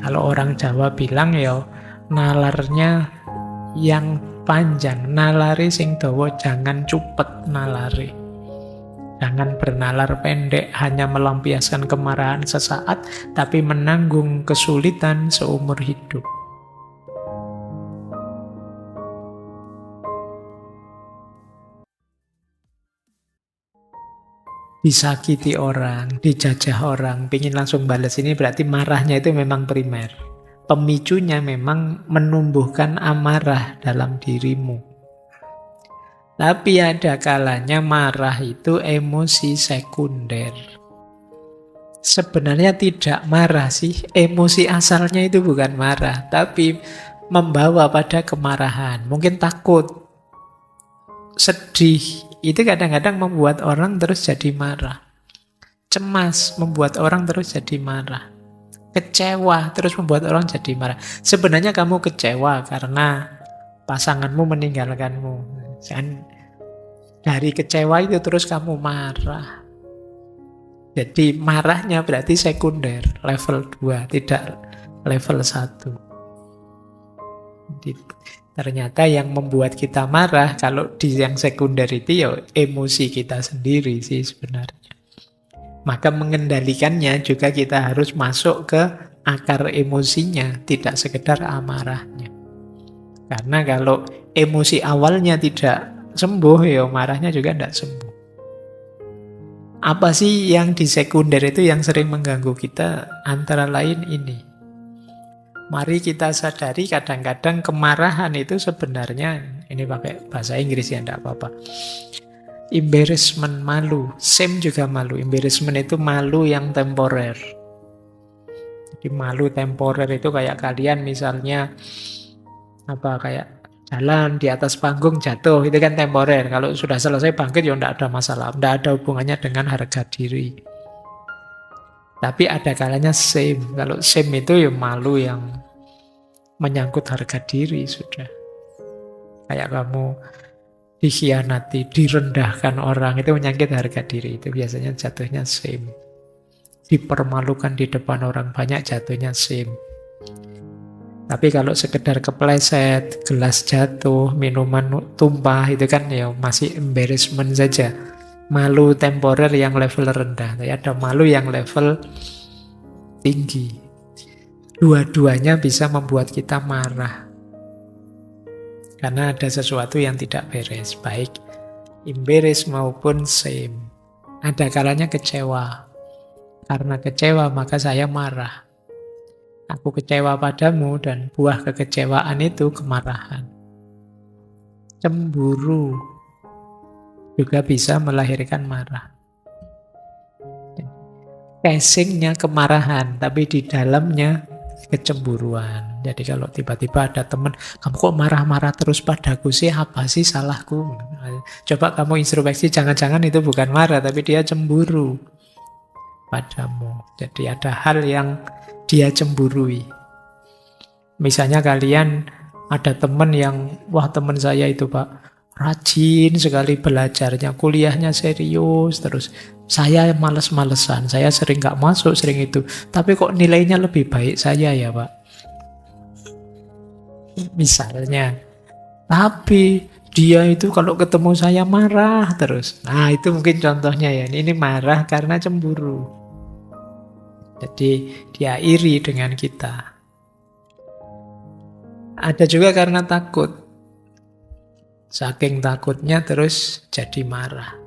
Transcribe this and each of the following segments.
Kalau orang Jawa bilang ya nalarnya yang panjang, nalari sing dawa, jangan cupet nalari. Jangan bernalar pendek, hanya melampiaskan kemarahan sesaat, tapi menanggung kesulitan seumur hidup. Disakiti orang, dijajah orang, pingin langsung balas, ini berarti marahnya itu memang primer. Pemicunya memang menumbuhkan amarah dalam dirimu. Tapi ada kalanya marah itu emosi sekunder. Sebenarnya tidak marah sih, emosi asalnya itu bukan marah, tapi membawa pada kemarahan. Mungkin takut, sedih, itu kadang-kadang membuat orang terus jadi marah. Cemas membuat orang terus jadi marah. Kecewa terus membuat orang jadi marah. Sebenarnya kamu kecewa karena pasanganmu meninggalkanmu. Dan dari kecewa itu terus kamu marah. Jadi marahnya berarti sekunder, level 2, tidak level 1. Jadi, ternyata yang membuat kita marah kalau di yang sekunder itu ya emosi kita sendiri sih sebenarnya. Maka mengendalikannya juga kita harus masuk ke akar emosinya, tidak sekedar amarahnya. Karena kalau emosi awalnya tidak sembuh, ya marahnya juga tidak sembuh. Apa sih yang di sekunder itu yang sering mengganggu kita? Antara lain ini. Mari kita sadari kadang-kadang kemarahan itu sebenarnya, ini pakai bahasa Inggris ya, tidak apa-apa. Embarrassment, malu. Shame juga malu. Embarrassment itu malu yang temporer. Jadi malu temporer itu kayak kalian misalnya kayak jalan di atas panggung jatuh, itu kan temporer. Kalau sudah selesai bangkit ya tidak ada masalah, tidak ada hubungannya dengan harga diri. Tapi ada kalanya shame. Kalau shame itu ya malu yang menyangkut harga diri sudah. Kayak kamu dikhianati, direndahkan orang, itu menyangkut harga diri. Itu biasanya jatuhnya shame. Dipermalukan di depan orang banyak, jatuhnya shame. Tapi kalau sekedar kepleset, gelas jatuh, minuman tumpah, itu kan ya masih embarrassment saja. Malu temporer yang level rendah. Tapi ada malu yang level tinggi. Dua-duanya bisa membuat kita marah. Karena ada sesuatu yang tidak beres, baik embarrass maupun shame. Ada kalanya kecewa. Karena kecewa maka saya marah. Aku kecewa padamu dan buah kekecewaan itu kemarahan. Cemburu juga bisa melahirkan marah. Casingnya kemarahan, tapi di dalamnya kecemburuan. Jadi kalau tiba-tiba ada teman, kamu kok marah-marah terus padaku sih, apa sih salahku? Coba kamu introspeksi, jangan-jangan itu bukan marah, tapi dia cemburu padamu. Jadi ada hal yang dia cemburui. Misalnya kalian ada teman yang, wah teman saya itu Pak, rajin sekali belajarnya, kuliahnya serius, terus saya males-malesan, saya sering nggak masuk, sering itu. Tapi kok nilainya lebih baik saya ya Pak. Misalnya. Tapi dia itu kalau ketemu saya marah terus. Nah itu mungkin contohnya ya, ini marah karena cemburu. Jadi dia iri dengan kita. Ada juga karena takut. Saking takutnya terus jadi marah.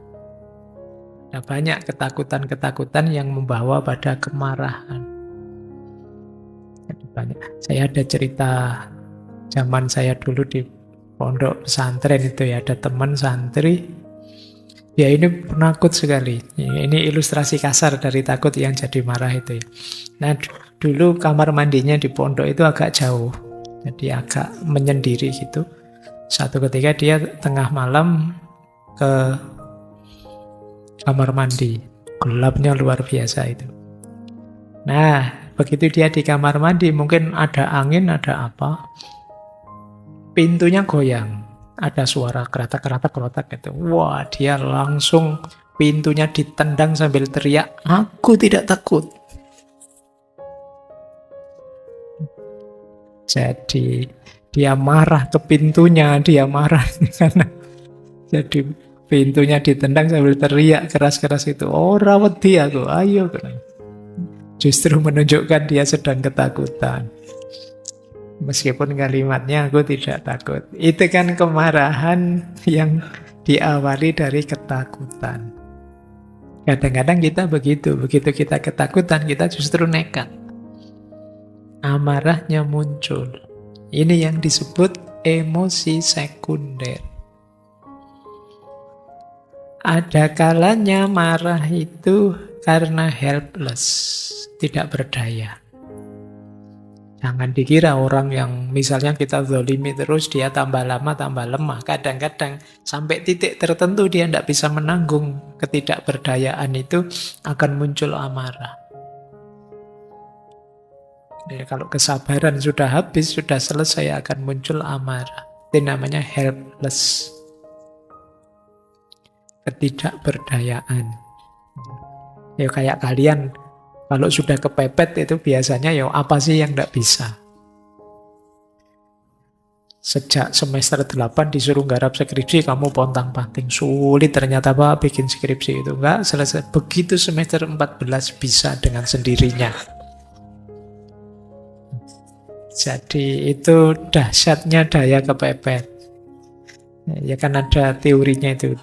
Ada banyak ketakutan-ketakutan yang membawa pada kemarahan. Jadi banyak. Saya ada cerita zaman saya dulu di pondok pesantren itu ya, ada teman santri. Ya ini penakut sekali. Ini ilustrasi kasar dari takut yang jadi marah itu ya. Nah dulu kamar mandinya di pondok itu agak jauh. Jadi agak menyendiri gitu. Satu ketika dia tengah malam ke kamar mandi. Gelapnya luar biasa itu. Nah begitu dia di kamar mandi, mungkin ada angin, ada apa. Pintunya goyang. Ada suara keratak-keratak gitu. Wah, dia langsung pintunya ditendang sambil teriak, aku tidak takut. Jadi dia marah ke pintunya, dia marah karena jadi pintunya ditendang sambil teriak keras-keras itu. Oh, rawat dia aku, ayo. Justru menunjukkan dia sedang ketakutan. Meskipun kalimatnya aku tidak takut. Itu kan kemarahan yang diawali dari ketakutan. Kadang-kadang kita begitu kita ketakutan, kita justru nekat. Amarahnya muncul. Ini yang disebut emosi sekunder. Ada kalanya marah itu karena helpless, tidak berdaya. Jangan dikira orang yang misalnya kita zolimi terus, dia tambah lama tambah lemah. Kadang-kadang sampai titik tertentu dia tidak bisa menanggung ketidakberdayaan itu, akan muncul amarah. Jadi kalau kesabaran sudah habis, sudah selesai, akan muncul amarah. Itu namanya helpless. Ketidakberdayaan. Ya kayak kalian kalau sudah kepepet itu biasanya ya apa sih yang tidak bisa. Sejak semester 8 disuruh garap skripsi, kamu pontang-panting. Sulit ternyata Pak bikin skripsi itu. Enggak selesai. Begitu semester 14 bisa dengan sendirinya. Jadi itu dahsyatnya daya kepepet. Ya kan ada teorinya itu.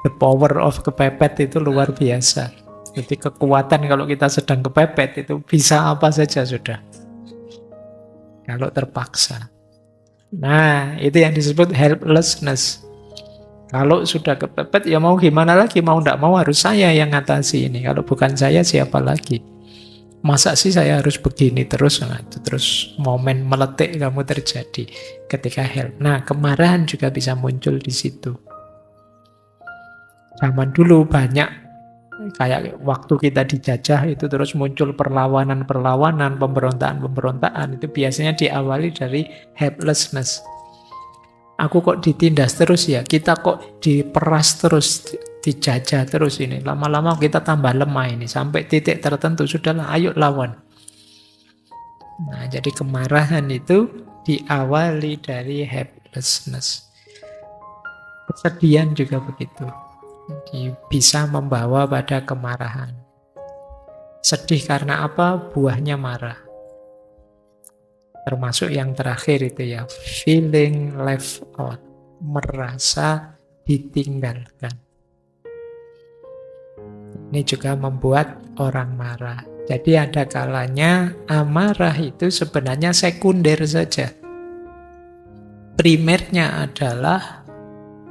The power of kepepet itu luar biasa. Jadi kekuatan kalau kita sedang kepepet itu bisa apa saja sudah. Kalau terpaksa. Nah, itu yang disebut helplessness. Kalau sudah kepepet ya mau gimana lagi, mau tidak mau harus saya yang ngatasi ini. Kalau bukan saya siapa lagi? Masa sih saya harus begini terus? Nah, itu terus momen meletik kamu terjadi ketika help. Nah, kemarahan juga bisa muncul di situ. Zaman dulu banyak, kayak waktu kita dijajah itu terus muncul perlawanan-perlawanan, pemberontakan-pemberontakan. Itu biasanya diawali dari helplessness. Aku kok ditindas terus ya, kita kok diperas terus, dijajah terus ini. Lama-lama kita tambah lemah ini, sampai titik tertentu, sudahlah ayo lawan. Nah, jadi kemarahan itu diawali dari helplessness. Kesedihan juga begitu. Bisa membawa pada kemarahan. Sedih karena apa? Buahnya marah. Termasuk yang terakhir itu ya, feeling left out, merasa ditinggalkan. Ini juga membuat orang marah. Jadi ada kalanya amarah itu sebenarnya sekunder saja. Primernya adalah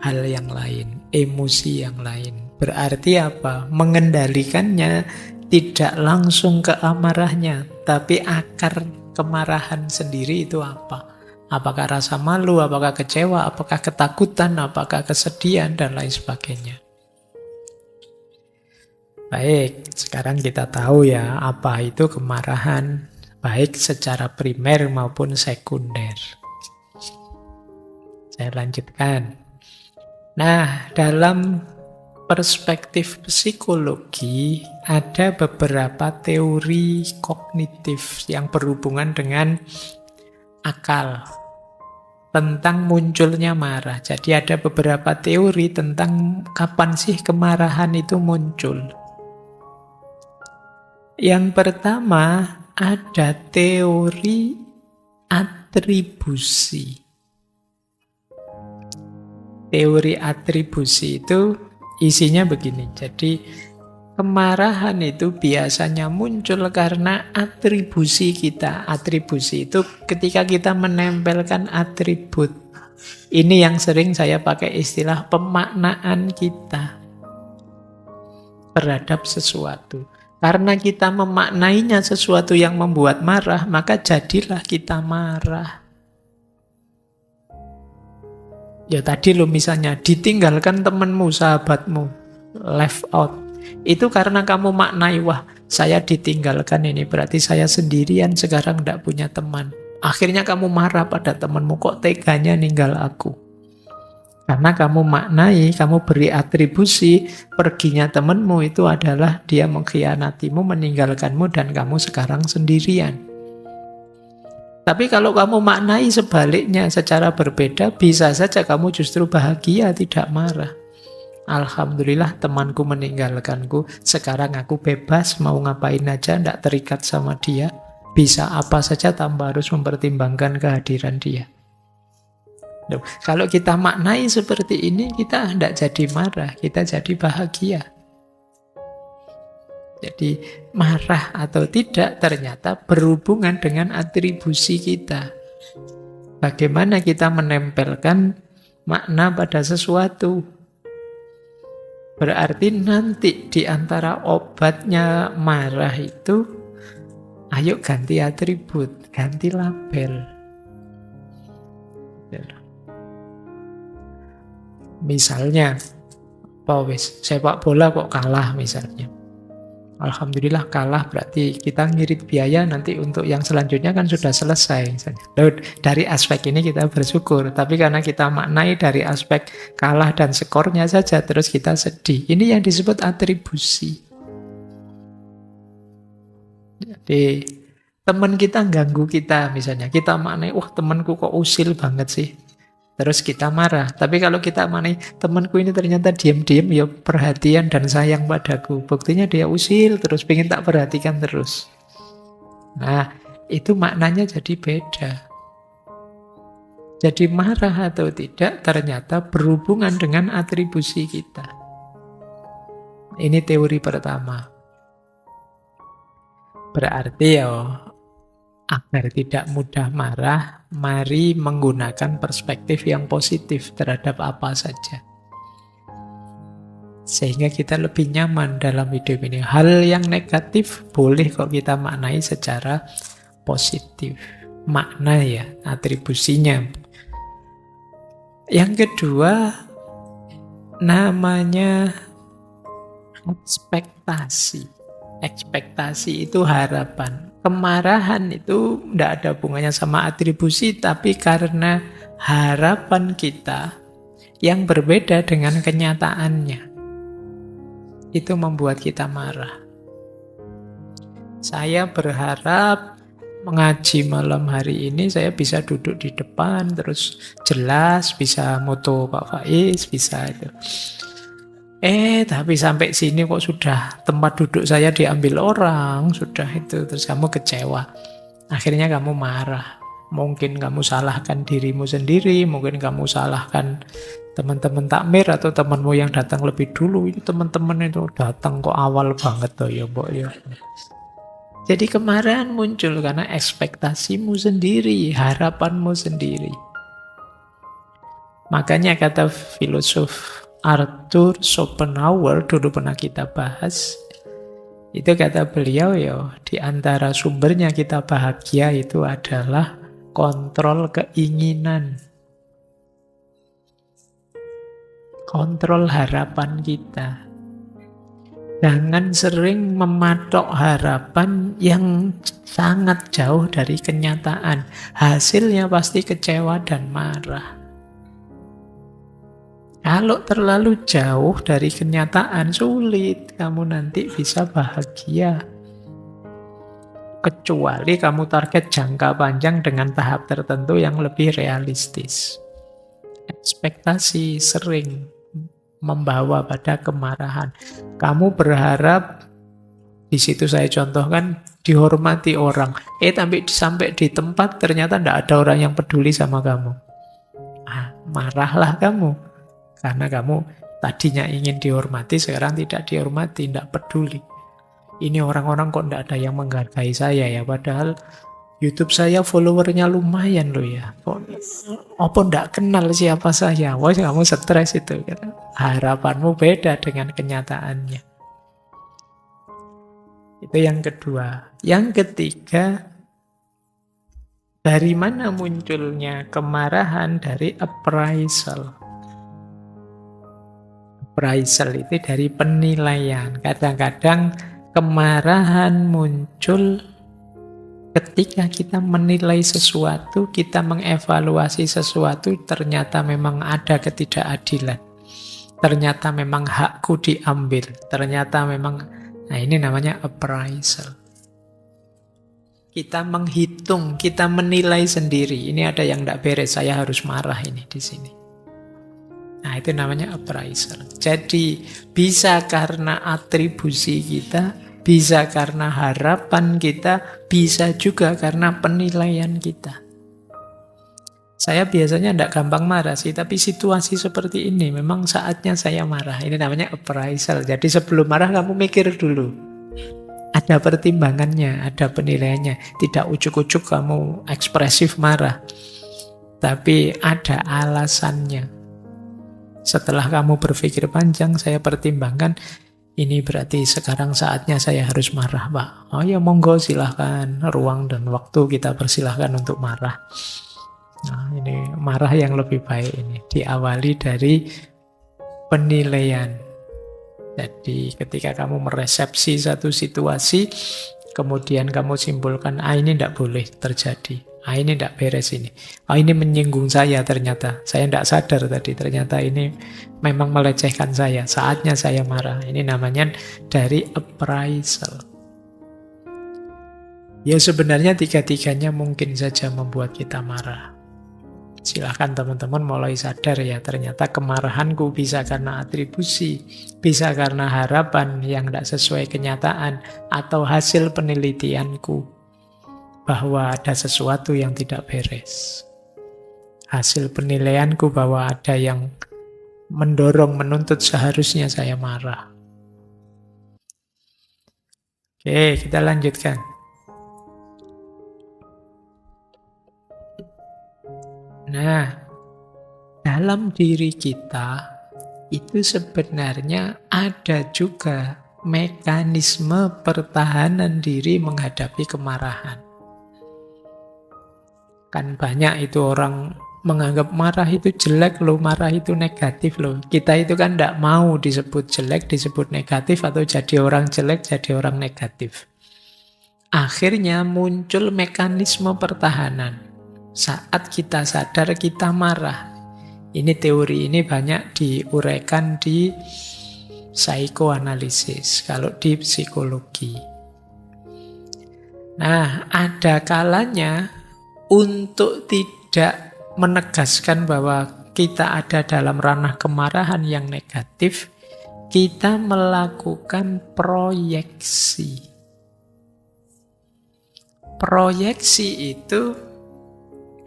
hal yang lain, emosi yang lain. Berarti apa? Mengendalikannya tidak langsung ke amarahnya, tapi akar kemarahan sendiri itu apa? Apakah rasa malu, apakah kecewa, apakah ketakutan, apakah kesedihan, dan lain sebagainya. Baik, sekarang kita tahu ya apa itu kemarahan, baik secara primer maupun sekunder. Saya lanjutkan. Nah, dalam perspektif psikologi ada beberapa teori kognitif yang berhubungan dengan akal tentang munculnya marah. Jadi ada beberapa teori tentang kapan sih kemarahan itu muncul. Yang pertama ada teori atribusi. Teori atribusi itu isinya begini. Jadi kemarahan itu biasanya muncul karena atribusi kita. Atribusi itu ketika kita menempelkan atribut. Ini yang sering saya pakai istilah pemaknaan kita terhadap sesuatu. Karena kita memaknainya sesuatu yang membuat marah, maka jadilah kita marah. Ya tadi lo misalnya ditinggalkan temanmu, sahabatmu, left out. Itu karena kamu maknai, wah saya ditinggalkan ini, berarti saya sendirian sekarang tidak punya teman. Akhirnya kamu marah pada temanmu, kok teganya ninggal aku. Karena kamu maknai, kamu beri atribusi, perginya temanmu itu adalah dia mengkhianatimu, meninggalkanmu, dan kamu sekarang sendirian. Tapi kalau kamu maknai sebaliknya secara berbeda, bisa saja kamu justru bahagia, tidak marah. Alhamdulillah temanku meninggalkanku, sekarang aku bebas mau ngapain aja, tidak terikat sama dia. Bisa apa saja tanpa harus mempertimbangkan kehadiran dia. Loh, kalau kita maknai seperti ini, kita tidak jadi marah, kita jadi bahagia. Jadi marah atau tidak ternyata berhubungan dengan atribusi kita. Bagaimana kita menempelkan makna pada sesuatu. Berarti nanti di antara obatnya marah itu, ayo ganti atribut, ganti label. Misalnya, sepak bola kok kalah misalnya. Alhamdulillah kalah, berarti kita ngirit biaya nanti untuk yang selanjutnya kan sudah selesai. Lalu dari aspek ini kita bersyukur, tapi karena kita maknai dari aspek kalah dan skornya saja, terus kita sedih. Ini yang disebut atribusi. Jadi teman kita ganggu kita misalnya, kita maknai, wah temanku kok usil banget sih. Terus kita marah. Tapi kalau kita maknai, temanku ini ternyata diam-diam ya perhatian dan sayang padaku. Buktinya dia usil terus, pengen tak perhatikan terus. Nah, itu maknanya jadi beda. Jadi marah atau tidak ternyata berhubungan dengan atribusi kita. Ini teori pertama. Berarti ya, agar tidak mudah marah, mari menggunakan perspektif yang positif terhadap apa saja. Sehingga kita lebih nyaman dalam hidup ini. Hal yang negatif boleh kok kita maknai secara positif. Makna ya, atribusinya. Yang kedua, namanya ekspektasi. Ekspektasi itu harapan. Kemarahan itu tidak ada hubungannya sama atribusi, tapi karena harapan kita yang berbeda dengan kenyataannya. Itu membuat kita marah. Saya berharap mengaji malam hari ini saya bisa duduk di depan, terus jelas, bisa moto Pak Faiz, bisa itu. Tapi sampai sini kok sudah tempat duduk saya diambil orang, sudah itu, terus kamu kecewa. Akhirnya kamu marah. Mungkin kamu salahkan dirimu sendiri, mungkin kamu salahkan teman-teman takmir atau temanmu yang datang lebih dulu. Ini teman-teman itu datang kok awal banget toh ya, Mbok ya. Jadi kemarahan muncul karena ekspektasimu sendiri, harapanmu sendiri. Makanya kata filosof Arthur Schopenhauer, dulu pernah kita bahas, itu kata beliau ya, di antara sumbernya kita bahagia itu adalah kontrol keinginan. Kontrol harapan kita. Jangan sering mematok harapan yang sangat jauh dari kenyataan. Hasilnya pasti kecewa dan marah. Kalau terlalu jauh dari kenyataan, sulit kamu nanti bisa bahagia. Kecuali kamu target jangka panjang dengan tahap tertentu yang lebih realistis. Ekspektasi sering membawa pada kemarahan. Kamu berharap, di situ saya contohkan, dihormati orang. Tapi sampai di tempat ternyata tidak ada orang yang peduli sama kamu. Marahlah kamu. Karena kamu tadinya ingin dihormati, sekarang tidak dihormati, tidak peduli. Ini orang-orang kok tidak ada yang menghargai saya ya, padahal YouTube saya followernya lumayan loh ya. Apa tidak kenal siapa saya? Wah, kamu stres itu. Harapanmu beda dengan kenyataannya. Itu yang kedua. Yang ketiga, dari mana munculnya kemarahan? Dari appraisal. Appraisal itu dari penilaian. Kadang-kadang kemarahan muncul ketika kita menilai sesuatu, kita mengevaluasi sesuatu, ternyata memang ada ketidakadilan. Ternyata memang hakku diambil. Ternyata memang, nah ini namanya appraisal. Kita menghitung, kita menilai sendiri. Ini ada yang tidak beres, saya harus marah ini di sini. Nah, itu namanya appraisal. Jadi, bisa karena atribusi kita, bisa karena harapan kita, bisa juga karena penilaian kita. Saya biasanya tidak gampang marah sih, tapi situasi seperti ini memang saatnya saya marah. Ini namanya appraisal. Jadi sebelum marah kamu mikir dulu. Ada pertimbangannya, ada penilaiannya. Tidak ujuk-ujuk kamu ekspresif marah. Tapi ada alasannya. Setelah kamu berpikir panjang, saya pertimbangkan, ini berarti sekarang saatnya saya harus marah, Pak. Oh ya monggo, silahkan. Ruang dan waktu kita persilahkan untuk marah. Nah, ini marah yang lebih baik ini. Diawali dari penilaian. Jadi ketika kamu meresepsi satu situasi, kemudian kamu simpulkan, ini tidak boleh terjadi. Ini tidak beres ini. Ini menyinggung saya ternyata. Saya tidak sadar tadi. Ternyata ini memang melecehkan saya. Saatnya saya marah. Ini namanya dari appraisal. Ya sebenarnya tiga-tiganya mungkin saja membuat kita marah. Silahkan teman-teman mulai sadar ya, ternyata kemarahanku bisa karena atribusi, bisa karena harapan yang tidak sesuai kenyataan, atau hasil penelitianku bahwa ada sesuatu yang tidak beres. Hasil penilaianku bahwa ada yang mendorong, menuntut seharusnya saya marah. Oke, kita lanjutkan. Nah, dalam diri kita itu sebenarnya ada juga mekanisme pertahanan diri menghadapi kemarahan. Kan banyak itu orang menganggap marah itu jelek loh, marah itu negatif loh. Kita itu kan tidak mau disebut jelek, disebut negatif, atau jadi orang jelek, jadi orang negatif. Akhirnya muncul mekanisme pertahanan. Saat kita sadar kita marah. Ini teori ini banyak diuraikan di psikoanalisis, kalau di psikologi. Nah, ada kalanya untuk tidak menegaskan bahwa kita ada dalam ranah kemarahan yang negatif, kita melakukan proyeksi. Proyeksi itu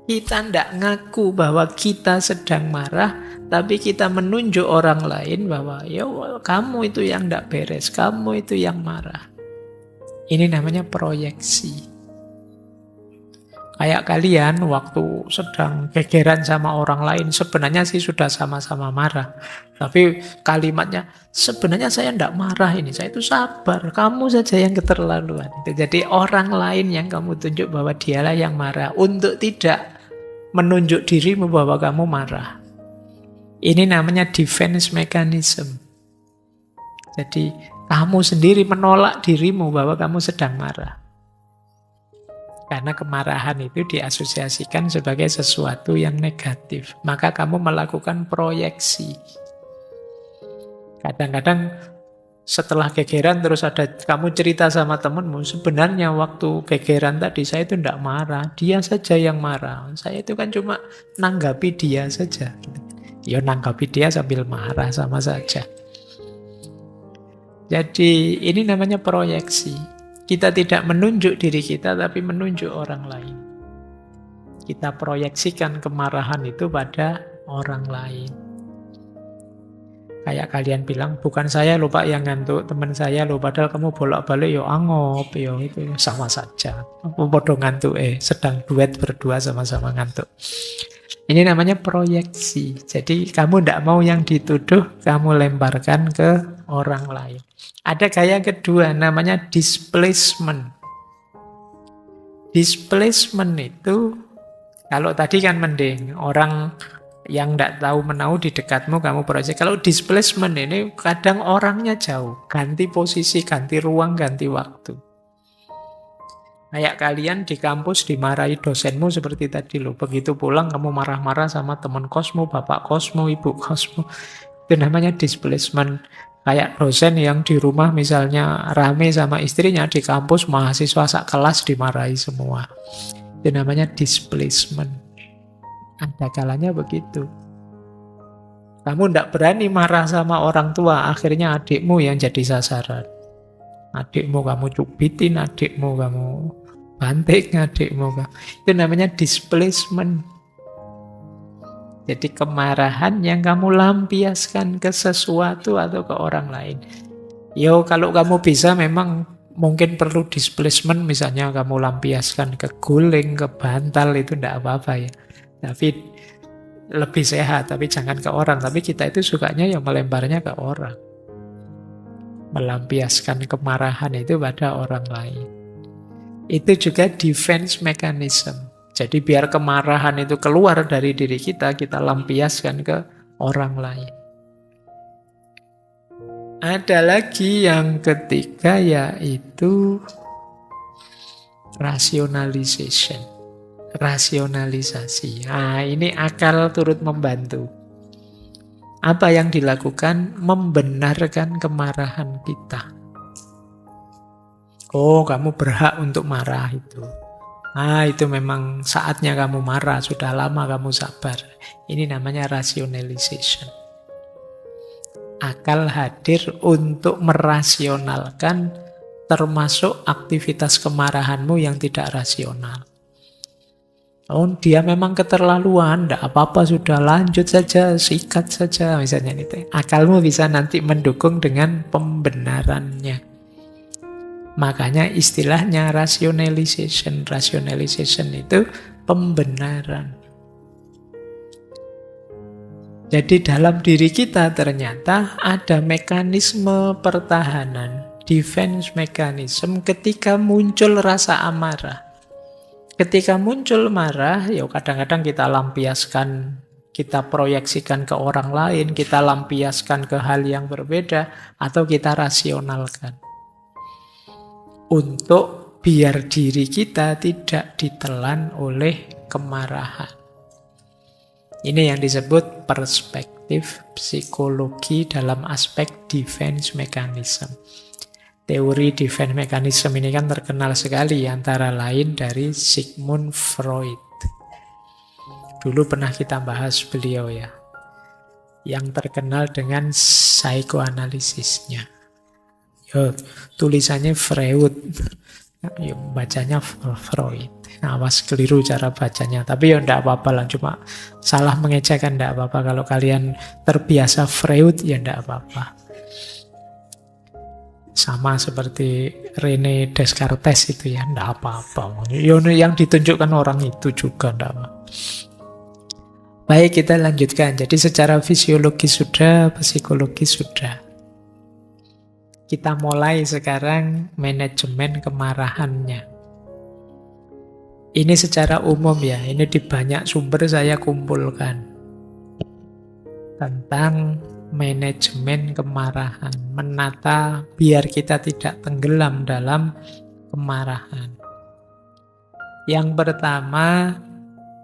kita tidak ngaku bahwa kita sedang marah, tapi kita menunjuk orang lain bahwa ya kamu itu yang tidak beres, kamu itu yang marah. Ini namanya proyeksi. Kayak kalian waktu sedang gegeran sama orang lain, sebenarnya sih sudah sama-sama marah. Tapi kalimatnya, sebenarnya saya tidak marah ini, saya itu sabar, kamu saja yang keterlaluan. Jadi orang lain yang kamu tunjuk bahwa dialah yang marah, untuk tidak menunjuk dirimu bahwa kamu marah. Ini namanya defense mechanism. Jadi kamu sendiri menolak dirimu bahwa kamu sedang marah. Karena kemarahan itu diasosiasikan sebagai sesuatu yang negatif. Maka kamu melakukan proyeksi. Kadang-kadang setelah gegeran terus ada kamu cerita sama temanmu, sebenarnya waktu gegeran tadi saya itu tidak marah, dia saja yang marah. Saya itu kan cuma nanggapi dia saja. Ya nanggapi dia sambil marah sama saja. Jadi ini namanya proyeksi. Kita tidak menunjuk diri kita, tapi menunjuk orang lain. Kita proyeksikan kemarahan itu pada orang lain. Kayak kalian bilang, bukan saya loh Pak yang ngantuk, teman saya loh, padahal kamu bolak-balik yo angop, yo itu sama saja. Podo ngantuk sedang duet berdua sama-sama ngantuk. Ini namanya proyeksi. Jadi kamu tidak mau yang dituduh, kamu lemparkan ke orang lain. Ada gaya kedua, namanya displacement. Displacement itu, kalau tadi kan mending, orang yang tidak tahu menau di dekatmu kamu proyek. Kalau displacement ini kadang orangnya jauh, ganti posisi, ganti ruang, ganti waktu. Kayak kalian di kampus dimarahi dosenmu seperti tadi loh. Begitu pulang kamu marah-marah sama teman kosmu, bapak kosmu, ibu kosmu. Itu namanya displacement. Kayak dosen yang di rumah misalnya rame sama istrinya, di kampus mahasiswa sak kelas dimarahi semua. Itu namanya displacement. Ada kalanya begitu. Kamu tidak berani marah sama orang tua, akhirnya adikmu yang jadi sasaran. Adikmu kamu cubitin, adikmu kamu banting, adikmu. Itu namanya displacement. Jadi kemarahan yang kamu lampiaskan ke sesuatu atau ke orang lain. Yo, kalau kamu bisa memang mungkin perlu displacement, misalnya kamu lampiaskan ke guling, ke bantal, itu tidak apa-apa ya. Tapi lebih sehat, tapi jangan ke orang. Tapi kita itu sukanya ya melemparnya ke orang. Melampiaskan kemarahan itu pada orang lain. Itu juga defense mechanism. Jadi biar kemarahan itu keluar dari diri kita lampiaskan ke orang lain. Ada lagi yang ketiga, yaitu rationalization. Rasionalisasi. Nah, ini akal turut membantu. Apa yang dilakukan? Membenarkan kemarahan kita. Oh, kamu berhak untuk marah itu. Itu memang saatnya kamu marah, sudah lama kamu sabar. Ini namanya rationalization. Akal hadir untuk merasionalkan termasuk aktivitas kemarahanmu yang tidak rasional. Oh, dia memang keterlaluan, tidak apa-apa, sudah lanjut saja, sikat saja, misalnya itu. Akalmu bisa nanti mendukung dengan pembenarannya. Makanya istilahnya rationalization. Rationalization itu pembenaran. Jadi dalam diri kita ternyata ada mekanisme pertahanan, defense mechanism ketika muncul rasa amarah. Ketika muncul marah, ya kadang-kadang kita lampiaskan, kita proyeksikan ke orang lain, kita lampiaskan ke hal yang berbeda, atau kita rasionalkan. Untuk biar diri kita tidak ditelan oleh kemarahan. Ini yang disebut perspektif psikologi dalam aspek defense mechanism. Teori defense mechanism ini kan terkenal sekali, antara lain dari Sigmund Freud. Dulu pernah kita bahas beliau ya, yang terkenal dengan psikoanalisisnya. Tulisannya Freud, bacanya Freud. Awas keliru cara bacanya, tapi ya enggak apa-apa lah, cuma salah mengejekkan enggak apa-apa. Kalau kalian terbiasa Freud ya enggak apa-apa. Sama seperti René Descartes itu ya, enggak apa-apa. Yang ditunjukkan orang itu juga enggak apa. Baik, kita lanjutkan. Jadi secara fisiologi sudah, psikologi sudah. Kita mulai sekarang manajemen kemarahannya. Ini secara umum ya, ini di banyak sumber saya kumpulkan. Tentang manajemen kemarahan, menata biar kita tidak tenggelam dalam kemarahan. Yang pertama,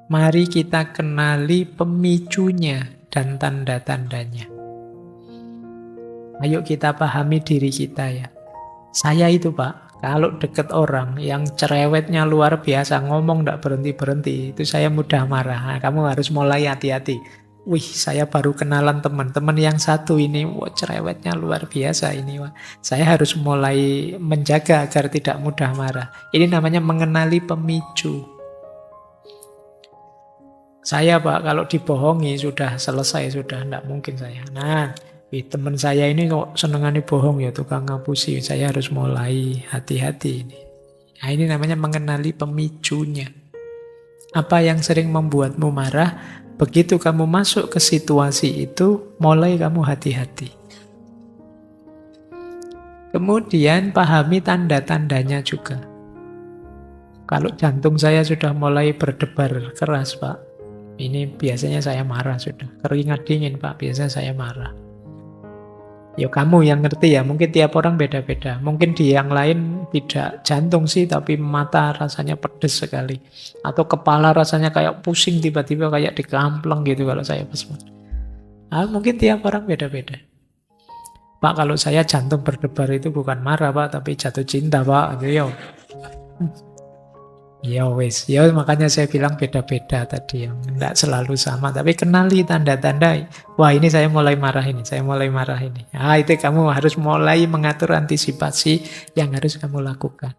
mari kita kenali pemicunya dan tanda-tandanya. Ayo kita pahami diri kita ya. Saya itu Pak, kalau deket orang yang cerewetnya luar biasa, ngomong tidak berhenti-berhenti, itu saya mudah marah. Nah, kamu harus mulai hati-hati. Wih, saya baru kenalan teman yang satu ini, wah cerewetnya luar biasa ini. Wah. Saya harus mulai menjaga agar tidak mudah marah. Ini namanya mengenali pemicu. Saya Pak, kalau dibohongi sudah selesai, sudah tidak mungkin saya. Nah, teman saya ini kok senengannya bohong ya, tukang ngapusi. Saya harus mulai hati-hati ini. Nah, ini namanya mengenali pemicunya. Apa yang sering membuatmu marah, begitu kamu masuk ke situasi itu, mulai kamu hati-hati. Kemudian pahami tanda-tandanya juga. Kalau jantung saya sudah mulai berdebar keras Pak, ini biasanya saya marah sudah. Keringat dingin Pak, biasanya saya marah. Ya kamu yang ngerti ya, mungkin tiap orang beda-beda. Mungkin di yang lain tidak jantung sih, tapi mata rasanya pedes sekali. Atau kepala rasanya kayak pusing tiba-tiba, kayak dikampleng gitu kalau saya pesan. Mungkin tiap orang beda-beda. Pak, kalau saya jantung berdebar itu bukan marah, Pak, tapi jatuh cinta, Pak. Gitu, ya. Ya wes, ya makanya saya bilang beda-beda tadi, yang tidak selalu sama. Tapi kenali tanda-tanda, wah ini saya mulai marah ini, saya mulai marah ini. Ah, itu kamu harus mulai mengatur antisipasi yang harus kamu lakukan.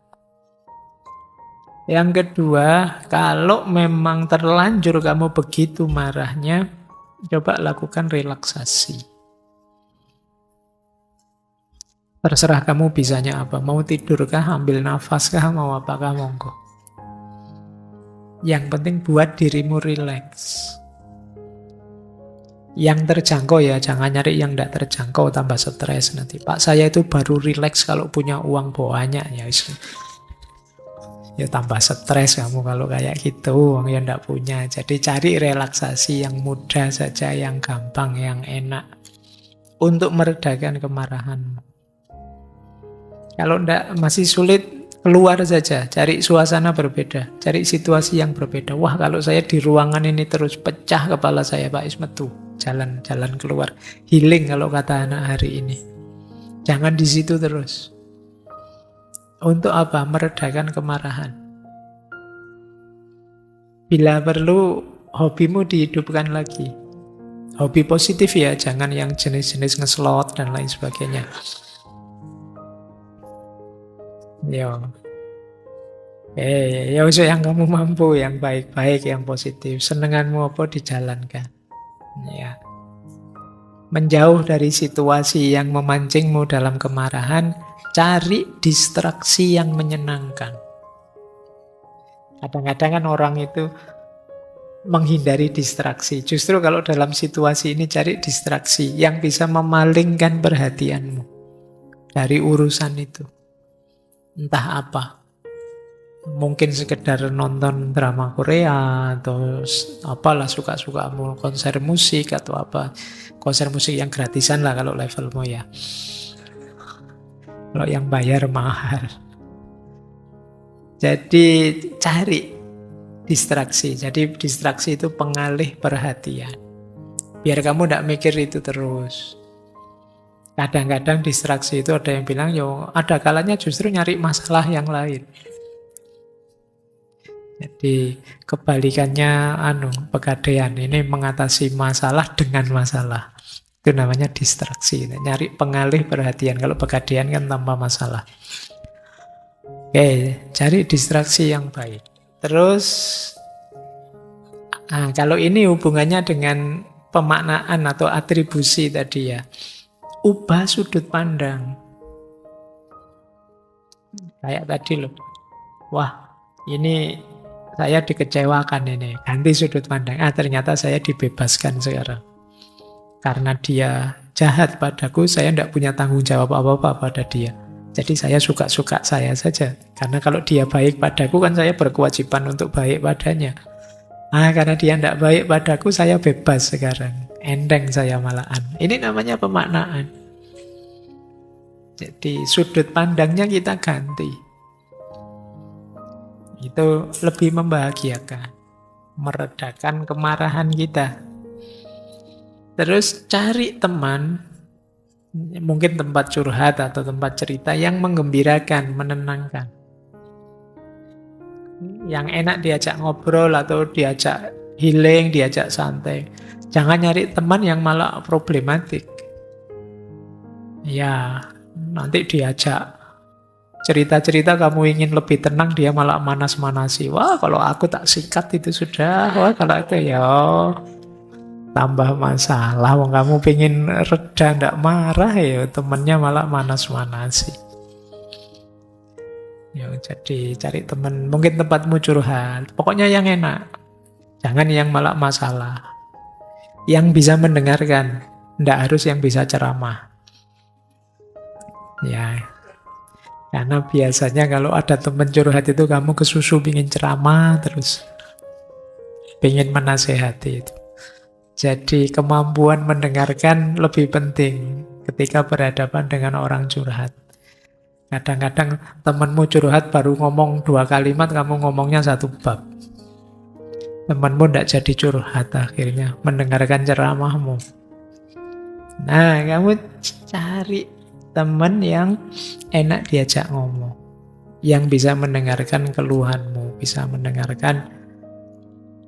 Yang kedua, kalau memang terlanjur kamu begitu marahnya, coba lakukan relaksasi. Terserah kamu bisanya apa, mau tidurkah, ambil nafas kah, mau apakah, monggo. Yang penting buat dirimu rileks. Yang terjangkau ya, jangan nyari yang tidak terjangkau, tambah stres nanti. Pak, saya itu baru rileks kalau punya uang banyak. Ya tambah stres kamu kalau kayak gitu, uang yang tidak punya. Jadi cari relaksasi yang mudah saja, yang gampang, yang enak. Untuk meredakan kemarahan. Kalau tidak masih sulit, keluar saja, cari suasana berbeda, cari situasi yang berbeda. Wah, kalau saya di ruangan ini terus pecah kepala saya, Pak Ismet tuh. Jalan-jalan keluar. Healing kalau kata anak hari ini. Jangan di situ terus. Untuk apa? Meredakan kemarahan. Bila perlu, hobimu dihidupkan lagi. Hobi positif ya, jangan yang jenis-jenis ngeslot dan lain sebagainya. Yo. Ya usah yang kamu mampu, yang baik-baik, yang positif. Senenganmu apa dijalankan. Ya. Menjauh dari situasi yang memancingmu dalam kemarahan, cari distraksi yang menyenangkan. Kadang-kadang kan orang itu menghindari distraksi. Justru kalau dalam situasi ini cari distraksi yang bisa memalingkan perhatianmu dari urusan itu. Entah apa. Mungkin sekedar nonton drama Korea atau apalah suka-sukamu, konser musik atau apa. Konser musik yang gratisan lah kalau levelmu ya. Kalau yang bayar mahal. Jadi cari distraksi. Jadi distraksi itu pengalih perhatian. Biar kamu tidak mikir itu terus. Kadang-kadang distraksi itu ada yang bilang, yo ada kalanya justru nyari masalah yang lain. Jadi kebalikannya pegadaian ini mengatasi masalah dengan masalah. Itu namanya distraksi, nyari pengalih perhatian. Kalau pegadaian kan tanpa masalah. Oke, cari distraksi yang baik. Terus, kalau ini hubungannya dengan pemaknaan atau atribusi tadi ya. Ubah sudut pandang. Kayak tadi loh. Wah, ini saya dikecewakan ini. Ganti sudut pandang. Ternyata saya dibebaskan sekarang. Karena dia jahat padaku, saya tidak punya tanggung jawab apa-apa pada dia. Jadi saya suka-suka saya saja. Karena kalau dia baik padaku, kan saya berkewajiban untuk baik padanya. Karena dia tidak baik padaku, saya bebas sekarang. Endeng saya malahan. Ini namanya pemaknaan. Jadi sudut pandangnya kita ganti. Itu lebih membahagiakan. Meredakan kemarahan kita. Terus cari teman, mungkin tempat curhat atau tempat cerita yang menggembirakan, menenangkan. Yang enak diajak ngobrol atau diajak healing, diajak santai. Jangan nyari teman yang malah problematik. Ya, nanti diajak cerita-cerita kamu ingin lebih tenang, dia malah manas-manasi. Wah, kalau aku tak sikat itu sudah. Wah, kalau itu ya tambah masalah. Wong kamu pengen reda, ndak marah ya, temennya malah manas-manasi. Ya, jadi cari teman, mungkin tempatmu curhat. Pokoknya yang enak. Jangan yang malah masalah. Yang bisa mendengarkan, ndak harus yang bisa ceramah. Ya, karena biasanya kalau ada teman curhat itu kamu kesusu pingin ceramah terus. Pingin menasehati itu. Jadi kemampuan mendengarkan lebih penting ketika berhadapan dengan orang curhat. Kadang-kadang temanmu curhat baru ngomong 2 kalimat, kamu ngomongnya 1 bab. Temanmu tidak jadi curhat akhirnya, mendengarkan ceramahmu. Nah, kamu cari teman yang enak diajak ngomong, yang bisa mendengarkan keluhanmu, bisa mendengarkan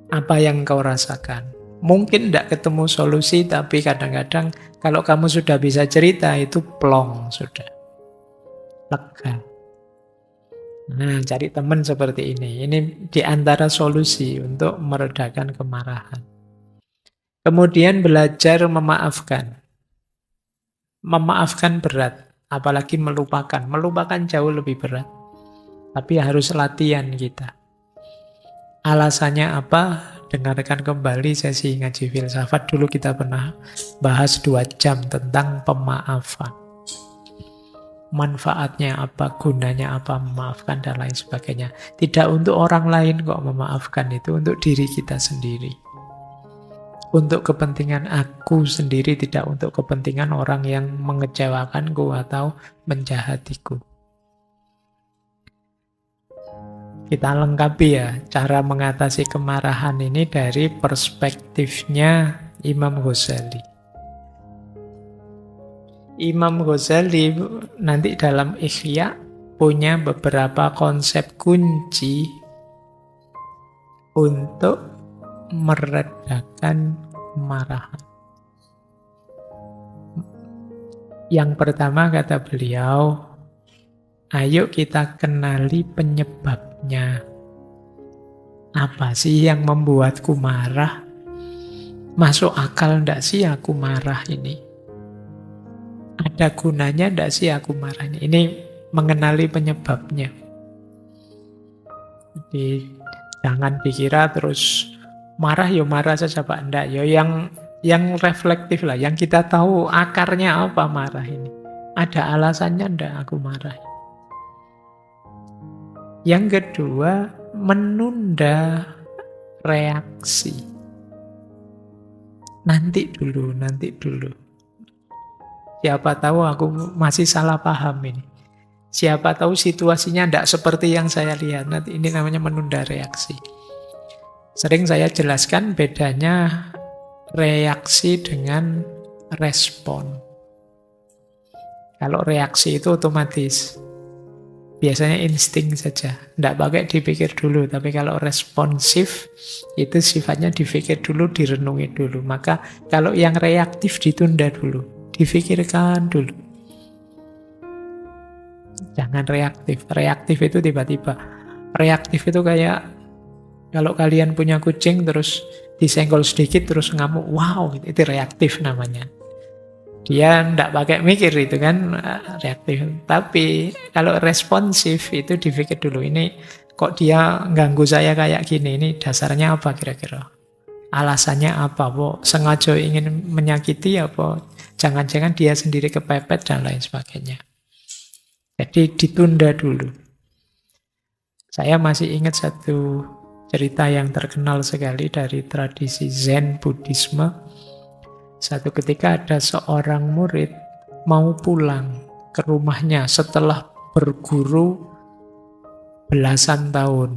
apa yang kau rasakan. Mungkin tidak ketemu solusi, tapi kadang-kadang kalau kamu sudah bisa cerita, itu plong sudah, lega. Nah, cari teman seperti ini. Ini di antara solusi untuk meredakan kemarahan. Kemudian belajar memaafkan. Memaafkan berat, apalagi melupakan. Melupakan jauh lebih berat. Tapi harus latihan kita. Alasannya apa? Dengarkan kembali sesi ngaji filsafat. Dulu kita pernah bahas 2 jam tentang pemaafan. Manfaatnya apa, gunanya apa, memaafkan dan lain sebagainya. Tidak untuk orang lain kok memaafkan, itu untuk diri kita sendiri. Untuk kepentingan aku sendiri, tidak untuk kepentingan orang yang mengecewakanku atau menjahatiku. Kita lengkapi ya cara mengatasi kemarahan ini dari perspektifnya Imam Ghazali. Imam Ghazali nanti dalam Ihya punya beberapa konsep kunci untuk meredakan kemarahan. Yang pertama kata beliau, ayo kita kenali penyebabnya. Apa sih yang membuatku marah? Masuk akal enggak sih aku marah ini? Ada gunanya enggak sih aku marahnya? Ini mengenali penyebabnya. Jadi jangan dikira terus marah ya marah saja Pak. Enggak, ya yang reflektif lah, yang kita tahu akarnya apa marah ini. Ada alasannya enggak aku marah? Yang kedua, menunda reaksi. Nanti dulu. Siapa tahu aku masih salah paham ini. Siapa tahu situasinya tidak seperti yang saya lihat. Nanti ini namanya menunda reaksi. Sering saya jelaskan bedanya reaksi dengan respon. Kalau reaksi itu otomatis. Biasanya insting saja. Tidak pakai dipikir dulu. Tapi kalau responsif, itu sifatnya dipikir dulu, direnungi dulu. Maka kalau yang reaktif ditunda dulu. Difikirkan dulu. Jangan reaktif. Reaktif itu tiba-tiba. Reaktif itu kayak kalau kalian punya kucing terus disenggol sedikit terus ngamuk. Wow, itu reaktif namanya. Dia tidak pakai mikir itu kan reaktif. Tapi kalau responsif itu dipikir dulu. Ini kok dia ganggu saya kayak gini. Ini dasarnya apa kira-kira? Alasannya apa? Sengaja ingin menyakiti apa? Jangan-jangan dia sendiri kepepet dan lain sebagainya. Jadi ditunda dulu. Saya masih ingat satu cerita yang terkenal sekali dari tradisi Zen Buddhisme. Satu ketika ada seorang murid mau pulang ke rumahnya setelah berguru belasan tahun.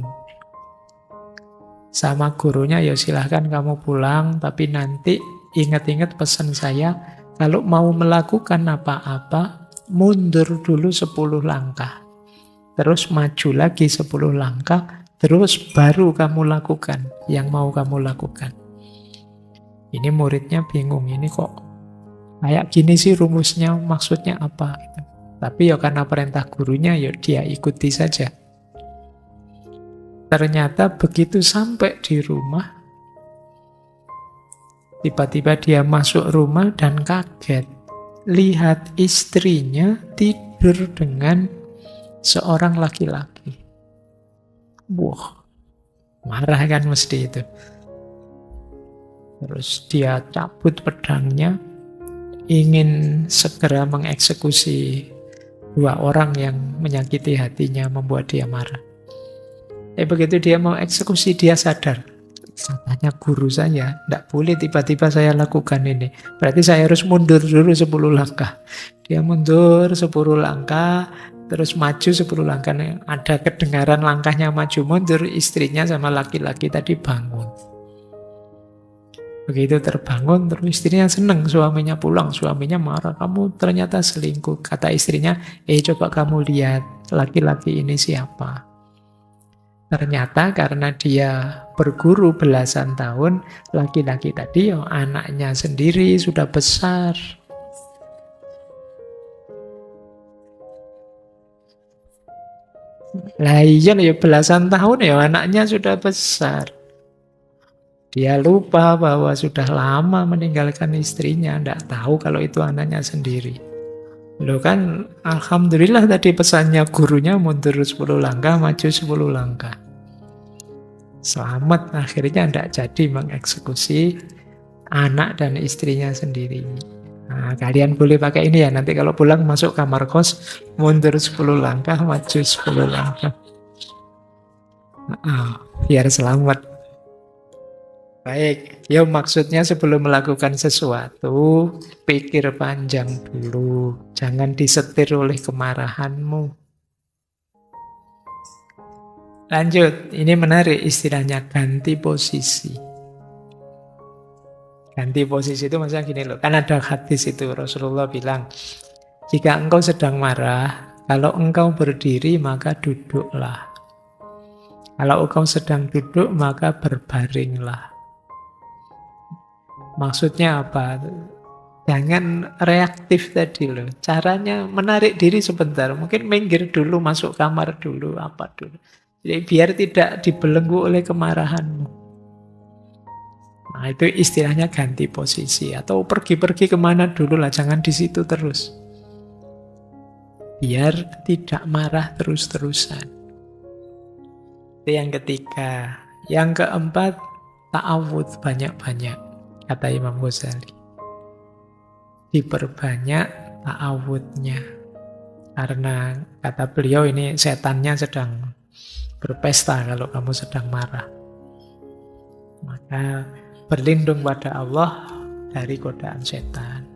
Sama gurunya, ya silahkan kamu pulang, tapi nanti ingat-ingat pesan saya, kalau mau melakukan apa-apa, mundur dulu 10 langkah. Terus maju lagi 10 langkah, terus baru kamu lakukan yang mau kamu lakukan. Ini muridnya bingung, ini kok kayak gini sih rumusnya, maksudnya apa? Tapi ya karena perintah gurunya, ya dia ikuti saja. Ternyata begitu sampai di rumah, tiba-tiba dia masuk rumah dan kaget. Lihat istrinya tidur dengan seorang laki-laki. Wah, marah kan mesti itu. Terus dia cabut pedangnya, ingin segera mengeksekusi 2 orang yang menyakiti hatinya, membuat dia marah. Begitu dia mau eksekusi, dia sadar. Katanya guru saya, tidak boleh tiba-tiba saya lakukan ini. Berarti saya harus mundur dulu 10 langkah. Dia mundur 10 langkah, terus maju 10 langkah. Ada kedengaran langkahnya maju mundur, istrinya sama laki-laki tadi bangun. Begitu terbangun, terus istrinya seneng, suaminya pulang, suaminya marah, kamu ternyata selingkuh. Kata istrinya, coba kamu lihat laki-laki ini siapa. Ternyata karena dia berguru belasan tahun, laki-laki tadi anaknya sendiri sudah besar. Lah iya ya belasan tahun ya anaknya sudah besar. Dia lupa bahwa sudah lama meninggalkan istrinya, tidak tahu kalau itu anaknya sendiri. Loh kan, alhamdulillah tadi pesannya gurunya mundur 10 langkah, maju 10 langkah. Selamat, akhirnya tidak jadi mengeksekusi anak dan istrinya sendiri. Nah, kalian boleh pakai ini ya, nanti kalau pulang masuk kamar kos, mundur 10 langkah, maju 10 langkah. Biar selamat. Baik, ya maksudnya sebelum melakukan sesuatu, pikir panjang dulu. Jangan disetir oleh kemarahanmu. Lanjut, ini menarik istilahnya ganti posisi. Ganti posisi itu maksudnya gini loh, kan ada hadis itu Rasulullah bilang, jika engkau sedang marah, kalau engkau berdiri maka duduklah. Kalau engkau sedang duduk maka berbaringlah. Maksudnya apa? Jangan reaktif tadi loh. Caranya menarik diri sebentar. Mungkin minggir dulu, masuk kamar dulu, apa dulu. Jadi biar tidak dibelenggu oleh kemarahanmu. Nah itu istilahnya ganti posisi. Atau pergi-pergi kemana dulu lah, jangan di situ terus. Biar tidak marah terus-terusan. Itu yang ketiga. Yang keempat, ta'awudz banyak-banyak. Kata Imam Ghazali. Diperbanyak ta'awudnya. Karena kata beliau ini setannya sedang berpesta kalau kamu sedang marah. Maka berlindung pada Allah dari godaan setan.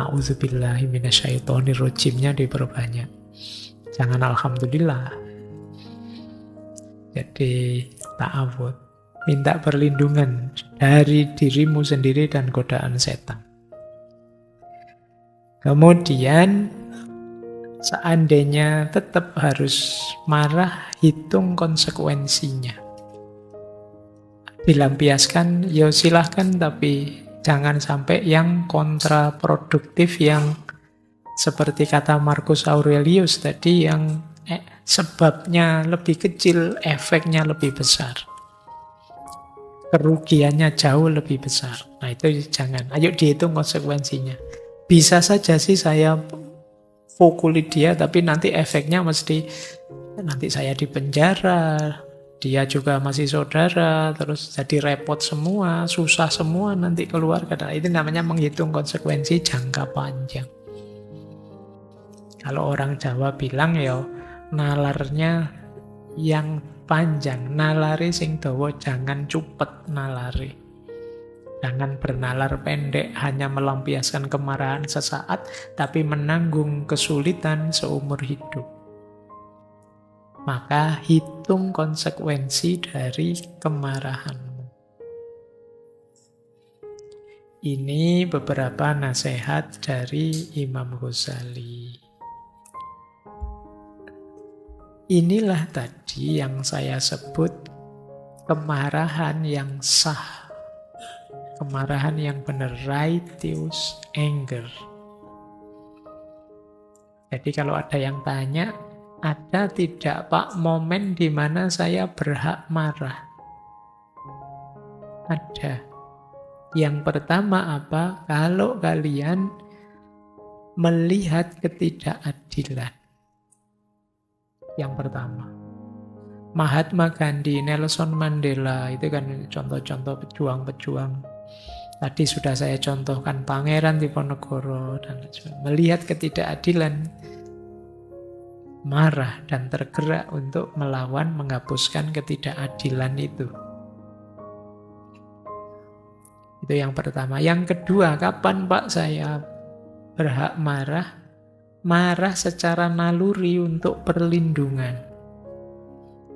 A'udzubillahi minasyaitonirrajimnya diperbanyak. Jangan alhamdulillah. Jadi ta'awud. Minta perlindungan dari dirimu sendiri dan godaan setan. Kemudian, seandainya tetap harus marah, hitung konsekuensinya. Dilampiaskan, ya silahkan, tapi jangan sampai yang kontraproduktif, yang seperti kata Marcus Aurelius tadi, yang sebabnya lebih kecil, efeknya lebih besar. Kerugiannya jauh lebih besar. Nah itu jangan. Ayo dihitung konsekuensinya. Bisa saja sih saya pukuli dia, tapi nanti efeknya mesti nanti saya di penjara, dia juga masih saudara, terus jadi repot semua, susah semua nanti keluar. Karena itu namanya menghitung konsekuensi jangka panjang. Kalau orang Jawa bilang ya nalarnya yang panjang, nalari sing dawa, jangan cupet nalari. Jangan bernalar pendek, hanya melampiaskan kemarahan sesaat, tapi menanggung kesulitan seumur hidup. Maka hitung konsekuensi dari kemarahanmu. Ini beberapa nasihat dari Imam Ghazali. Inilah tadi yang saya sebut kemarahan yang sah. Kemarahan yang benar, righteous anger. Jadi kalau ada yang tanya, ada tidak Pak momen di mana saya berhak marah? Ada. Yang pertama apa? Kalau kalian melihat ketidakadilan. Yang pertama. Mahatma Gandhi, Nelson Mandela, itu kan contoh-contoh pejuang-pejuang. Tadi sudah saya contohkan Pangeran Diponegoro dan melihat ketidakadilan, marah dan tergerak untuk melawan, menghapuskan ketidakadilan itu. Itu yang pertama. Yang kedua, kapan Pak saya berhak marah? Marah secara naluri untuk perlindungan.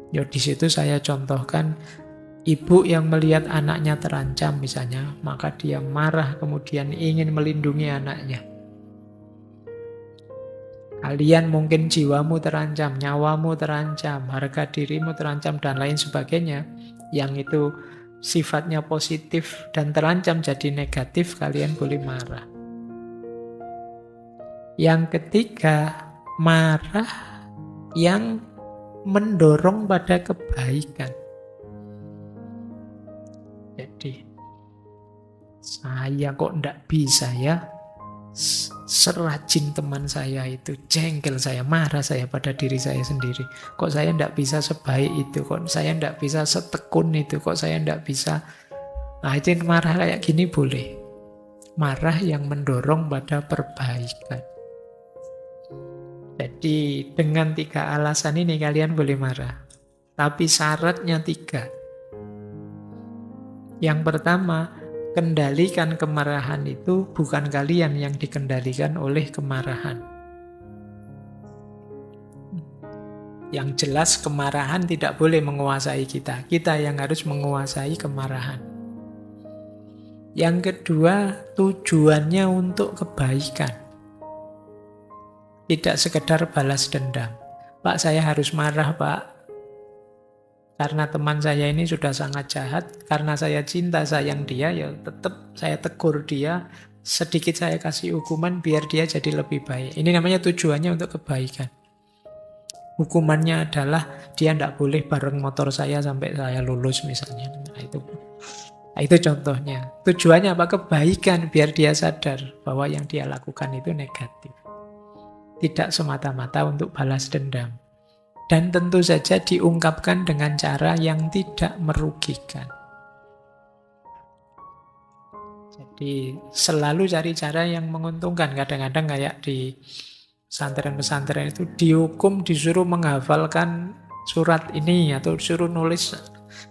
Ya di situ saya contohkan Ibu yang melihat anaknya terancam misalnya, maka dia marah kemudian ingin melindungi anaknya. Kalian mungkin jiwamu terancam, nyawamu terancam, harga dirimu terancam, dan lain sebagainya. Yang itu sifatnya positif dan terancam jadi negatif, kalian boleh marah. Yang ketiga, marah yang mendorong pada kebaikan. Jadi, saya kok ndak bisa ya serajin teman saya itu, jengkel saya, marah saya pada diri saya sendiri. Kok saya ndak bisa sebaik itu, kok saya ndak bisa setekun itu, kok saya ndak bisa. Nah, itu marah kayak gini boleh. Marah yang mendorong pada perbaikan. Jadi dengan 3 alasan ini kalian boleh marah. Tapi syaratnya 3. Yang pertama, kendalikan kemarahan itu bukan kalian yang dikendalikan oleh kemarahan. Yang jelas kemarahan tidak boleh menguasai kita. Kita yang harus menguasai kemarahan. Yang kedua, tujuannya untuk kebaikan. Tidak sekedar balas dendam. Pak, saya harus marah, Pak. Karena teman saya ini sudah sangat jahat, karena saya cinta sayang dia, ya tetap saya tegur dia, sedikit saya kasih hukuman biar dia jadi lebih baik. Ini namanya tujuannya untuk kebaikan. Hukumannya adalah dia tidak boleh bareng motor saya sampai saya lulus misalnya. Nah, itu contohnya. Tujuannya apa? Kebaikan, biar dia sadar bahwa yang dia lakukan itu negatif. Tidak semata-mata untuk balas dendam. Dan tentu saja diungkapkan dengan cara yang tidak merugikan. Jadi selalu cari cara yang menguntungkan. Kadang-kadang kayak di pesantren-pesantren itu dihukum disuruh menghafalkan surat ini atau disuruh nulis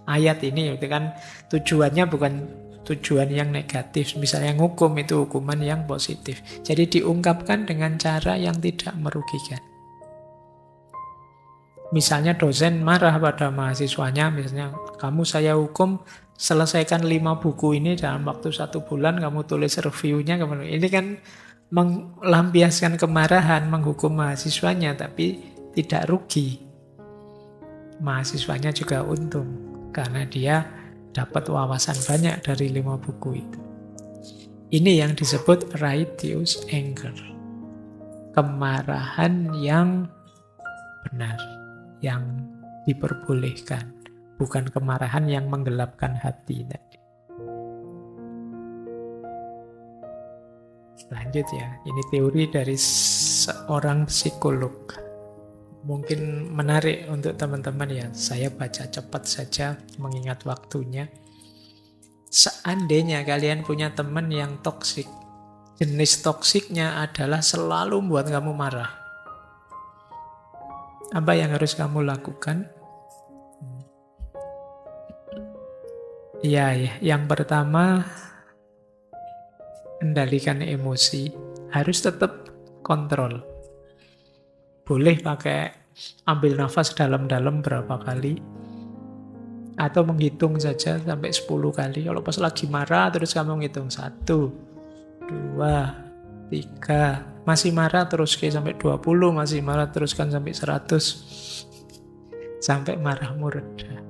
ayat ini. Itu kan tujuannya bukan tujuan yang negatif. Misalnya hukum itu hukuman yang positif. Jadi diungkapkan dengan cara yang tidak merugikan. Misalnya dosen marah pada mahasiswanya, misalnya, kamu saya hukum selesaikan 5 buku ini dalam waktu 1 bulan, kamu tulis reviewnya. Ini kan melampiaskan kemarahan, menghukum mahasiswanya, tapi tidak rugi. Mahasiswanya juga untung, karena dia dapat wawasan banyak dari 5 buku itu. Ini yang disebut righteous anger. Kemarahan yang benar, yang diperbolehkan, bukan kemarahan yang menggelapkan hati tadi. Lanjut ya, ini teori dari seorang psikolog. Mungkin menarik untuk teman-teman ya, saya baca cepat saja mengingat waktunya. Seandainya kalian punya teman yang toksik, jenis toksiknya adalah selalu membuat kamu marah. Apa yang harus kamu lakukan? Ya, yang pertama, kendalikan emosi. Harus tetap kontrol. Boleh pakai ambil nafas dalam-dalam berapa kali. Atau menghitung saja sampai 10 kali. Kalau pas lagi marah, terus kamu ngitung 1, 2, 3. Masih marah terus sampai 20, masih marah teruskan sampai 100. Sampai marahmu reda.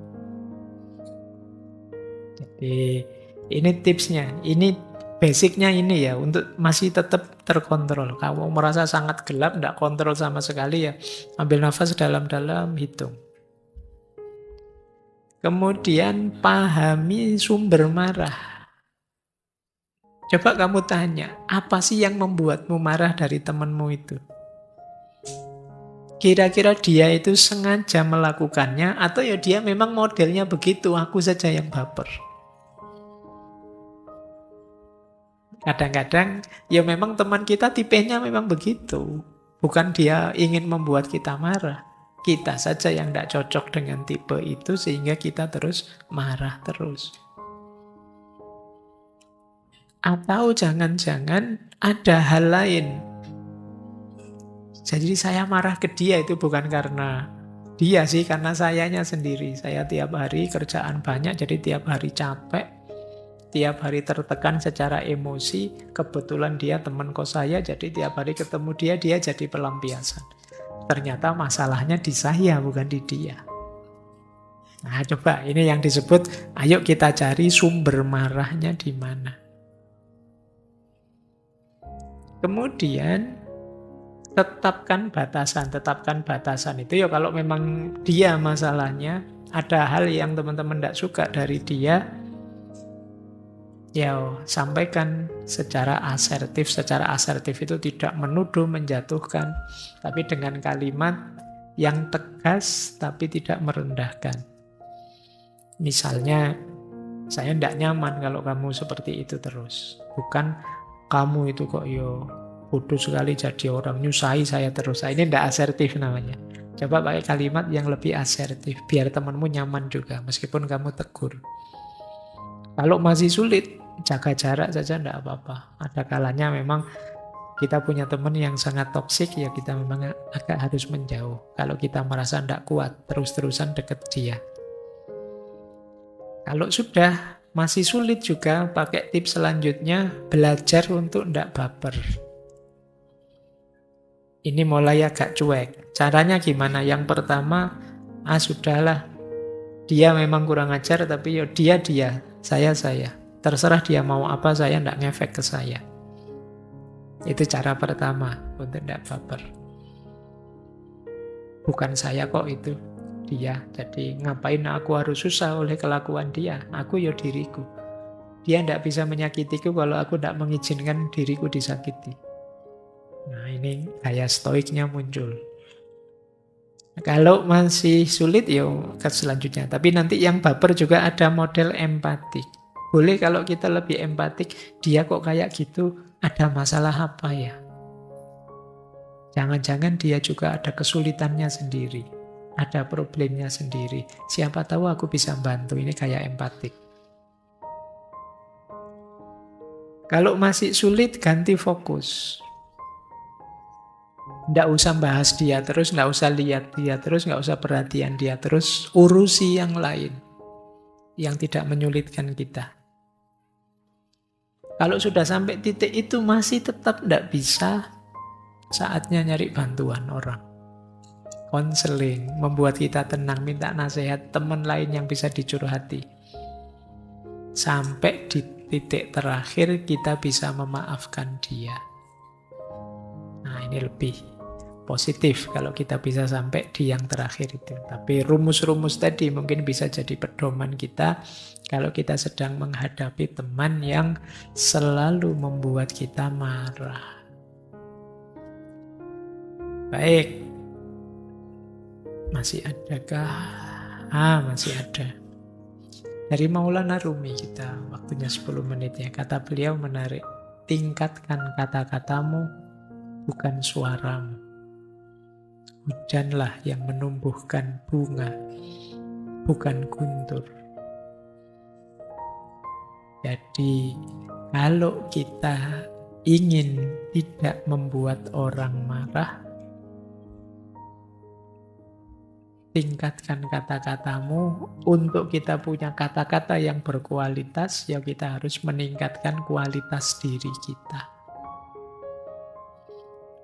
Jadi ini tipsnya, ini basicnya ini ya, untuk masih tetap terkontrol. Kamu merasa sangat gelap, tidak kontrol sama sekali ya, ambil nafas dalam-dalam, hitung. Kemudian pahami sumber marah. Coba kamu tanya, apa sih yang membuatmu marah dari temanmu itu? Kira-kira dia itu sengaja melakukannya, atau ya dia memang modelnya begitu, aku saja yang baper. Kadang-kadang ya memang teman kita tipenya memang begitu. Bukan dia ingin membuat kita marah. Kita saja yang tidak cocok dengan tipe itu sehingga kita terus marah terus. Atau jangan-jangan ada hal lain. Jadi saya marah ke dia itu bukan karena Dia sih, karena sayanya sendiri. Saya tiap hari kerjaan banyak, jadi tiap hari capek, tiap hari tertekan secara emosi. Kebetulan dia teman kos saya, jadi tiap hari ketemu dia jadi pelampiasan. Ternyata masalahnya di saya, bukan di dia. Nah, coba ini yang disebut, ayo kita cari sumber marahnya di mana. Kemudian tetapkan batasan. Tetapkan batasan itu ya kalau memang dia masalahnya, ada hal yang teman-teman tidak suka dari dia, ya sampaikan secara asertif. Secara asertif itu tidak menuduh, menjatuhkan, tapi dengan kalimat yang tegas tapi tidak merendahkan. Misalnya, saya tidak nyaman kalau kamu seperti itu terus. Bukan kamu itu kok bodoh sekali jadi orang, nyusahi saya terus. Nah, ini tidak asertif namanya. Coba pakai kalimat yang lebih asertif, biar temanmu nyaman juga, meskipun kamu tegur. Kalau masih sulit, jaga jarak saja tidak apa-apa. Ada kalanya memang kita punya teman yang sangat toksik, ya kita memang agak harus menjauh. Kalau kita merasa tidak kuat, terus-terusan deket dia. Kalau sudah masih sulit juga, pakai tips selanjutnya, belajar untuk tidak baper. Ini mulai agak cuek. Caranya gimana? Yang pertama, sudahlah, dia memang kurang ajar, tapi dia, saya. Terserah dia mau apa, saya tidak ngefek ke saya. Itu cara pertama untuk tidak baper. Bukan saya kok itu, dia. Jadi ngapain aku harus susah oleh kelakuan dia? Aku diriku. Dia tidak bisa menyakitiku kalau aku tidak mengizinkan diriku disakiti. Nah, ini gaya stoiknya muncul. Kalau masih sulit, ke selanjutnya. Tapi nanti yang baper juga ada model empatik. Boleh kalau kita lebih empatik, dia kok kayak gitu, ada masalah apa ya? Jangan-jangan dia juga ada kesulitannya sendiri. Ada problemnya sendiri. Siapa tahu aku bisa bantu. Ini kayak empatik. Kalau masih sulit, ganti fokus. Nggak usah bahas dia terus, nggak usah lihat dia terus, nggak usah perhatian dia terus. Urusi yang lain yang tidak menyulitkan kita. Kalau sudah sampai titik itu masih tetap nggak bisa, saatnya nyari bantuan orang. Konseling, membuat kita tenang, minta nasihat teman lain yang bisa dicurhati. Sampai di titik terakhir kita bisa memaafkan dia. Nah, ini lebih positif kalau kita bisa sampai di yang terakhir itu. Tapi rumus-rumus tadi mungkin bisa jadi pedoman kita kalau kita sedang menghadapi teman yang selalu membuat kita marah. Baik. Masih adakah? Masih ada. Dari Maulana Rumi kita, waktunya 10 menit ya. Kata beliau menarik. Tingkatkan kata-katamu, bukan suaramu. Hujanlah yang menumbuhkan bunga, bukan guntur. Jadi, kalau kita ingin tidak membuat orang marah, tingkatkan kata-katamu. Untuk kita punya kata-kata yang berkualitas, ya kita harus meningkatkan kualitas diri kita.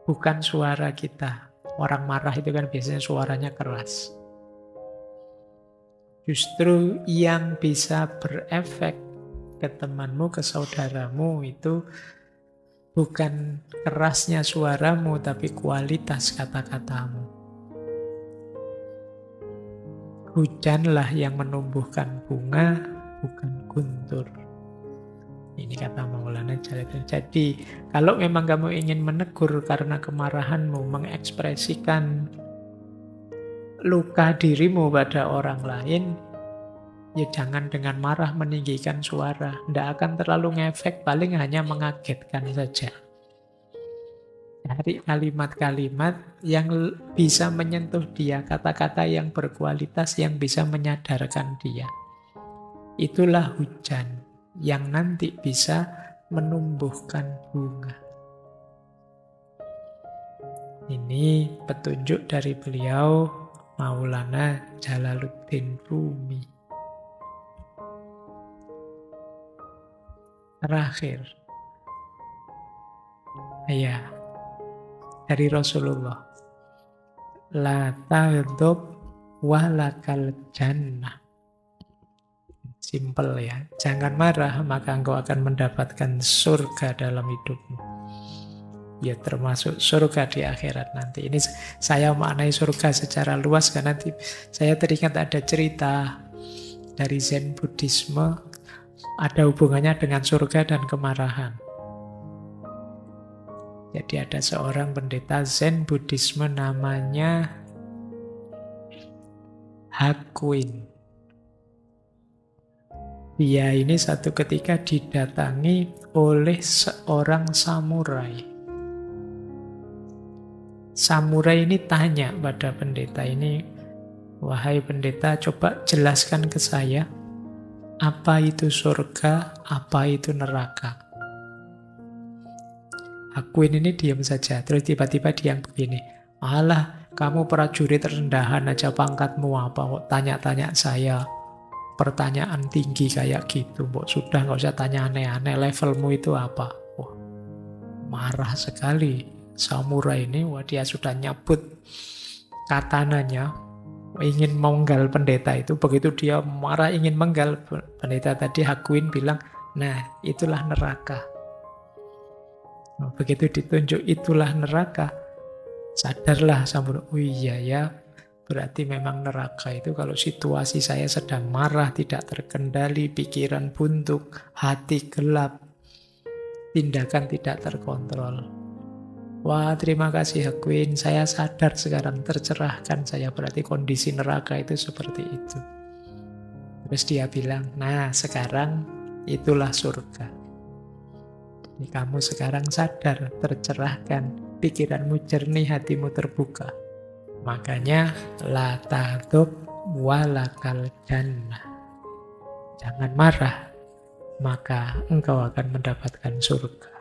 Bukan suara kita. Orang marah itu kan biasanya suaranya keras. Justru yang bisa berefek ke temanmu, ke saudaramu itu bukan kerasnya suaramu, tapi kualitas kata-katamu. Hujanlah yang menumbuhkan bunga, bukan guntur. Ini kata Maulana Jalaluddin. Jadi, kalau memang kamu ingin menegur karena kemarahanmu, mengekspresikan luka dirimu pada orang lain, ya jangan dengan marah meninggikan suara. Tidak akan terlalu ngefek, paling hanya mengagetkan saja. Cari kalimat-kalimat yang bisa menyentuh dia, kata-kata yang berkualitas yang bisa menyadarkan dia. Itulah hujan yang nanti bisa menumbuhkan bunga. Ini petunjuk dari beliau, Maulana Jalaluddin Rumi. Terakhir, ya, dari Rasulullah. La taghdab walakal jannah. Simple ya. Jangan marah, maka engkau akan mendapatkan surga dalam hidupmu. Ya termasuk surga di akhirat nanti. Ini saya maknai surga secara luas karena saya teringat ada cerita dari Zen Buddhisme. Ada hubungannya dengan surga dan kemarahan. Jadi ada seorang pendeta Zen Buddhisme namanya Hakuin. Dia ini satu ketika didatangi oleh seorang samurai. Samurai ini tanya pada pendeta ini, "Wahai pendeta, coba jelaskan ke saya, apa itu surga, apa itu neraka?" Hakuin ini diam saja, terus tiba-tiba dia begini, "Alah, kamu prajurit rendahan aja pangkatmu apa, kok tanya-tanya saya pertanyaan tinggi kayak gitu, mbok sudah nggak usah tanya aneh-aneh, levelmu itu apa?" Wah, marah sekali samurai ini. Wah, dia sudah nyabut katananya, ingin menggal pendeta itu. Begitu dia marah ingin menggal pendeta tadi, Hakuin bilang, "Nah, itulah neraka." Nah, begitu ditunjuk itulah neraka, sadarlah samurai, "Oh iya ya, berarti memang neraka itu kalau situasi saya sedang marah, tidak terkendali, pikiran buntu, hati gelap, tindakan tidak terkontrol." Wah, terima kasih Hakuin, saya sadar sekarang, tercerahkan saya, berarti kondisi neraka itu seperti itu. Terus dia bilang, "Nah, sekarang itulah surga. Jadi kamu sekarang sadar, tercerahkan, pikiranmu jernih, hatimu terbuka. Makanya, la taghdab walakal jannah. Jangan marah, maka engkau akan mendapatkan surga."